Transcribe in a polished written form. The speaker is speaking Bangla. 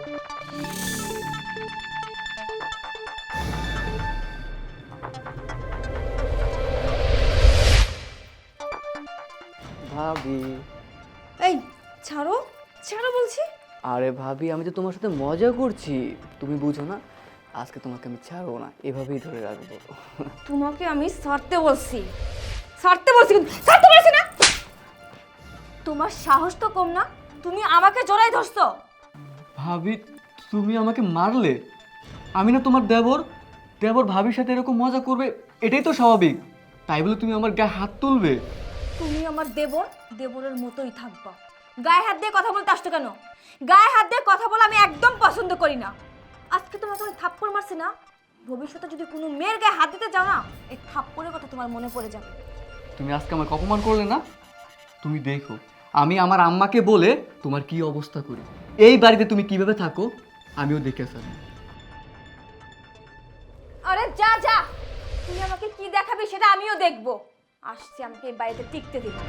ভাবি, এই ছাড়ো, ছাড়ো বলছি। আরে ভাবি, আমি তো তোমার সাথে মজা করছি, তুমি বুঝো না। আজকে তোমাকে আমি ছাড়বো না, এভাবেই ধরে রাখবো। তোমাকে আমি ছাড়তে বলছি, ছাড়তে বলছি, কিন্তু ছাড়তে বলছি না। তোমার সাহস তো কম না, তুমি আমাকে জড়াই ধরছো। ভাবি, তুমি আমাকে মারলে? আমি না তোমার দেবর? দেবর ভাবির সাথে এরকম মজা করবে, এটাই তো স্বাভাবিক। তাই বলে তুমি আমার গায়ে হাত তুলবে? তুমি আমার দেবর, দেবরের মতোই থাকবা। গায়ে হাত দিয়ে কথা বলতে আসছো কেন? গায়ে হাত দিয়ে কথা বলা আমি একদম পছন্দ করি না। আজকে তোমাকে আমি থাপ্পড় মারছি না, ভবিষ্যতে যদি কোনো মেয়ের গায়ে হাত দিতে যাও না, এই থাপ্পড়ের কথা তোমার মনে পড়ে যাবে। তুমি আজকে আমাকে অপমান করলে না? তুমি দেখো, আমি আমার আম্মাকে বলে তোমার কি অবস্থা করি। এই বাড়িতে তুমি কিভাবে থাকো আমিও দেখে ফেলি। আরে যা যা, তুই আমাকে কি দেখাবি সেটা আমিও দেখবো। আসছি, আমাকে এই বাড়িতে টিকতে দিবি।